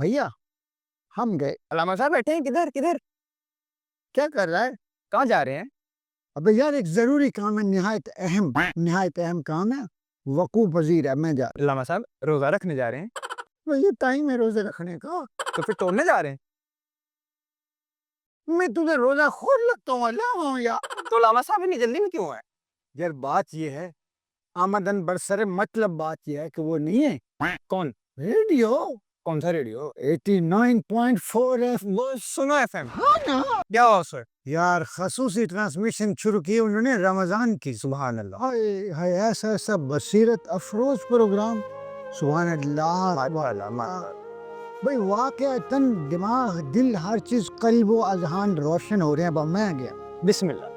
भैया हम गए। अलामा साहब बैठे हैं, किधर किधर क्या कर रहा है? कहाँ जा रहे हैं? अबे यार एक जरूरी काम है, निहायत अहम काम है, वकूफ पजीर है, मैं जा रहा अलामा साहब रोजा रखने जा रहे हैं? हूँ। ये टाइम है रोजे रखने का। तो फिर तोड़ने जा रहे हैं? मैं तुझे रोजा खोल लगता हूँ अल्लाह यार। तो अलामा साहब इतनी जल्दी में क्यों है? यार बात ये है, आमदन बरसरे, मतलब बात ये है कि वो नहीं है कौन? रेडियो कौन सा रेडियो? 89.4 एफ। वो सुनो एफएम। हाँ ना क्या हुआ सर? यार, खसूसी ट्रांसमिशन शुरू की उन्होंने रमजान की। सुभान अल्लाह, हाय हाय, ऐसा ऐसा बसीरत अफरोज प्रोग्राम। सुभान अल्लाह, भाई वाकई तन दिमाग दिल हर चीज कल्ब व अजहान रोशन हो रहे हैं। अब मैं गया। बिस्मिल्लाह।